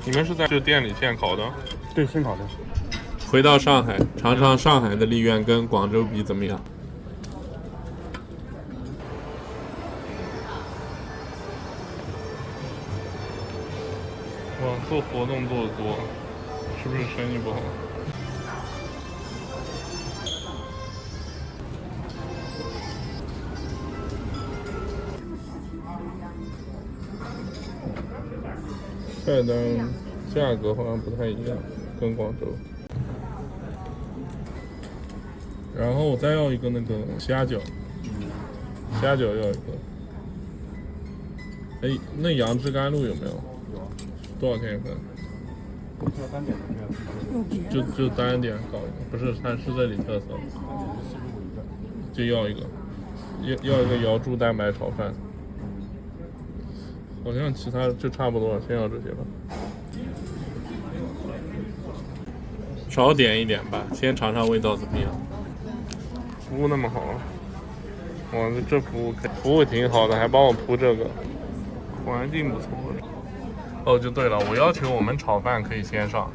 你们是在这店里现烤的？对，现烤的。回到上海，尝尝上海的梨园跟广州比怎么样？哇，做活动做的多，是不是生意不好？菜单价格好像不太一样，跟广州。然后我再要一个那个虾饺，虾饺要一个。哎，那杨枝甘露有没有？多少钱一份？就单点搞一个，不是，它是这里特色，就要一个，要一个瑶柱蛋白炒饭。好像其他就差不多了，先要这些吧。少点一点吧，先尝尝味道怎么样。服务那么好，哇，这服务挺好的，还帮我铺这个，环境不错。哦，就对了，我要求我们炒饭可以先上，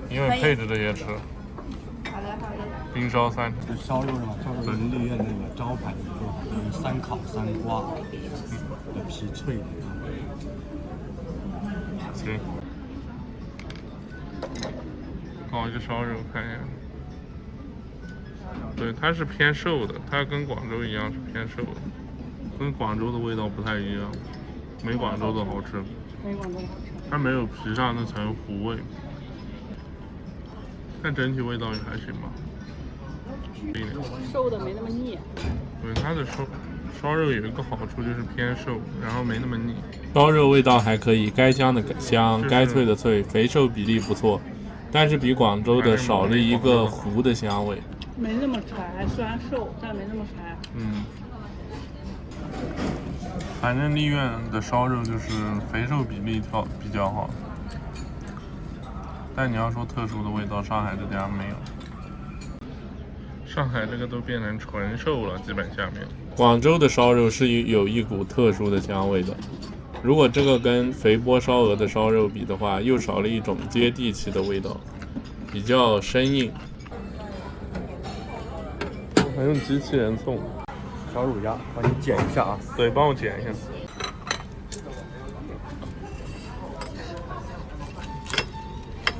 因为配着这些吃。好嘞，好嘞。冰烧3成。就烧肉是吧？烧肉是梨园那个招牌的做法，就是3烤3刮，的皮脆的。行。搞一个烧肉看一下。对，它是偏瘦的，它跟广州一样是偏瘦的，跟广州的味道不太一样，没广州的好吃。没广州好吃。它没有皮上那层糊味，但整体味道也还行吧。瘦的没那么腻。对，它的烧肉有一个好处就是偏瘦，然后没那么腻。烧肉味道还可以，该香的香，该脆的脆，肥瘦比例不错，但是比广州的少了一个糊的香味。没那么柴，虽然瘦，但没那么柴。嗯。反正梨园的烧肉就是肥瘦比例比较好，但你要说特殊的味道，上海这家没有。上海这个都变成纯瘦了，基本下面。广州的烧肉是有一股特殊的香味的，如果这个跟肥波烧鹅的烧肉比的话，又少了一种接地气的味道，比较生硬。还用机器人送。小乳鸭，帮你剪一下啊。对，帮我剪一下。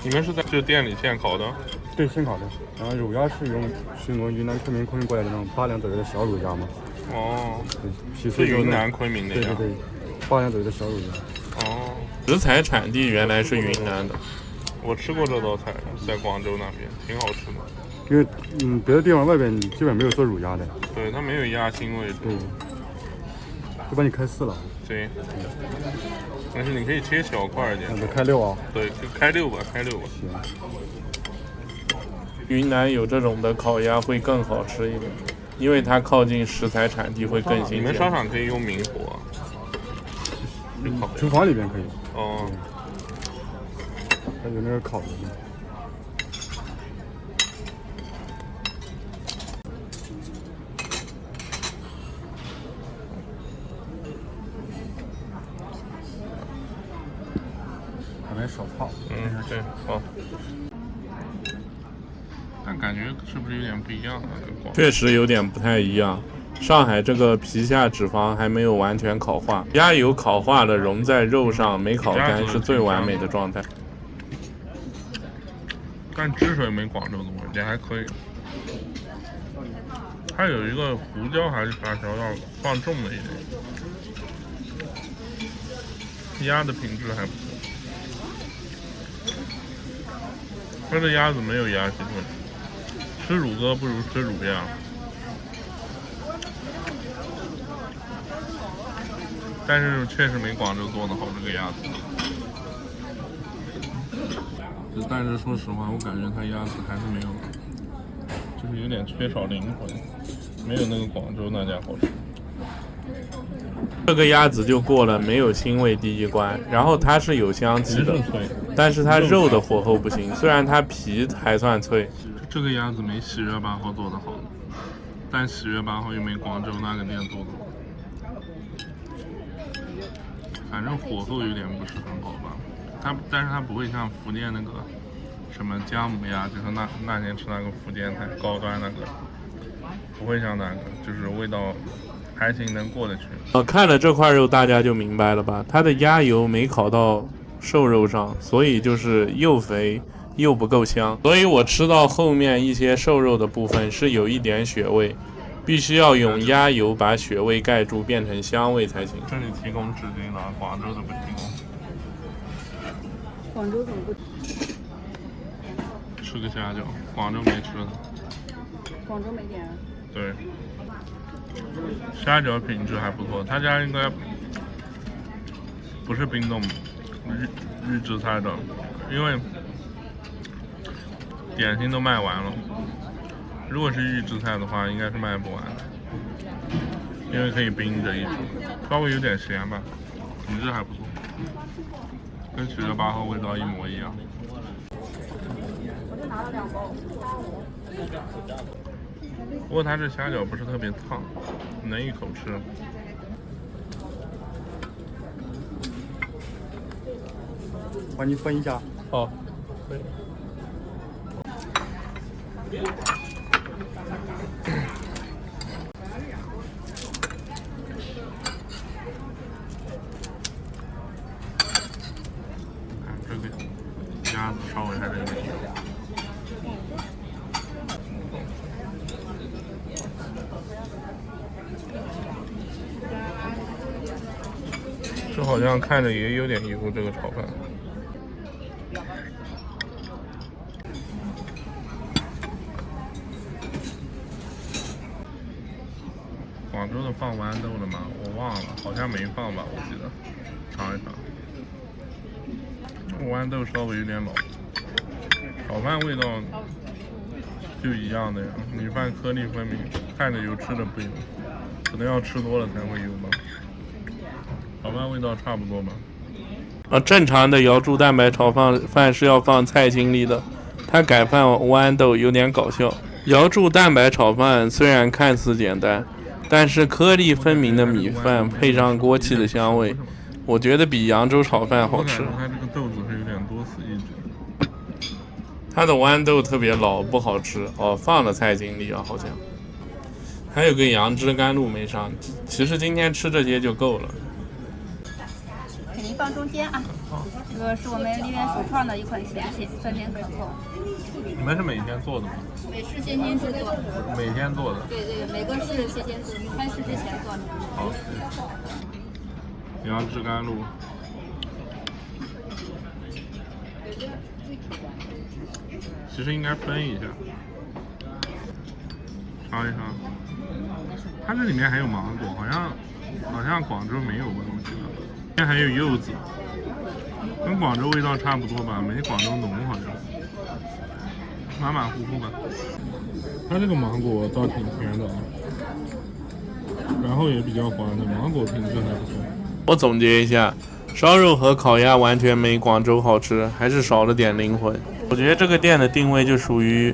你们是在这店里现烤的？对，现烤的。然后乳鸭是从云南昆明空运过来的那种8两左右的小乳鸭嘛。哦。对，皮脆。是云南昆明那家。对，8两左右的小乳鸭。哦。食材产地原来是云南的。我吃过这道菜，在广州那边挺好吃的。因为别的地方外边基本没有做乳鸭的。对，它没有鸭腥味。对。就帮你开4了。行。但是你可以切小块一点。那就开6啊。对，就开6吧，开6吧。行。云南有这种的烤鸭会更好吃一点，因为它靠近食材产地会更新鲜。你们商场可以用明火。厨房里边可以。哦。还有那个烤的。还没手泡。对，好。但感觉是不是有点不一样啊？确实有点不太一样。上海这个皮下脂肪还没有完全烤化，鸭油烤化了融在肉上，没烤干是最完美的状态。但汁水没广州的味，也还可以。它有一个胡椒还是啥调料放重了一点。鸭的品质还不错。它的鸭子没有鸭腥味，吃乳鸽不如吃乳鸭。但是确实没广州做的好，这个鸭子。但是说实话，我感觉它鸭子还是没有，就是有点缺少灵魂，没有那个广州那家好吃。这个鸭子就过了没有腥味第一关，然后它是有香气的，但是它肉的火候不行，虽然它皮还算脆。这个鸭子没喜悦8号做的好，但喜悦8号又没广州那个店做的好。反正火候有点不是很好吧。但是它不会像福建那个什么姜母鸭，就是那天吃那个福建菜高端那个，不会像那个，就是味道还行，能过得去。看了这块肉，大家就明白了吧？它的鸭油没烤到瘦肉上，所以就是又肥又不够香。所以我吃到后面一些瘦肉的部分是有一点血味，必须要用鸭油把血味盖住，变成香味才行。这里提供纸巾了，广州都不提供。广州怎么不？吃个虾饺，广州没吃的。广州没点啊？对，虾饺品质还不错，他家应该不是冰冻预制菜的，因为点心都卖完了。如果是预制菜的话，应该是卖不完的，因为可以冰着一煮，稍微有点咸吧，品质还不错，跟曲德8号味道一模一样。不过它这虾饺不是特别烫，能一口吃。帮你分一下。哦，可以。这个鸭子稍微还是有点油。这好像看着也有点油，这个炒饭。广州的放豌豆了吗？我忘了，好像没放吧，我记得。尝一尝，豌豆稍微有点老，炒饭味道就一样的呀。米饭颗粒分明，看着油，吃着不油，可能要吃多了才会油吧。炒饭味道差不多吧。正常的瑶柱蛋白炒饭是要放菜心里的，它改放豌豆有点搞笑。瑶柱蛋白炒饭虽然看似简单，但是颗粒分明的米饭配上锅气的香味，我觉得比扬州炒饭好吃。它这个豆子是有点多此一举。它的豌豆特别老，不好吃哦，放了菜心里啊，好像。还有个杨枝甘露没上，其实今天吃这些就够了。给您放中间啊，这个是我们梨园首创的一款咸品，酸甜可口。你们是每天做的吗？美式先煎制作。每天做的。对对，每个是先煎做，开市之前做的。好。杨枝甘露。其实应该分一下，尝一尝。它这里面还有芒果，好像广州没有吧？我记得。里面还有柚子，跟广州味道差不多吧，没广州浓好像。马马虎虎吧。它这个芒果倒挺甜的啊，然后也比较滑的，芒果品质还不错。我总结一下，烧肉和烤鸭完全没广州好吃，还是少了点灵魂。我觉得这个店的定位就属于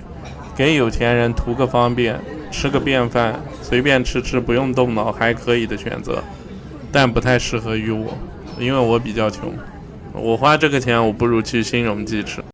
给有钱人图个方便，吃个便饭，随便吃吃不用动脑还可以的选择，但不太适合于我，因为我比较穷。我花这个钱，我不如去新荣记吃。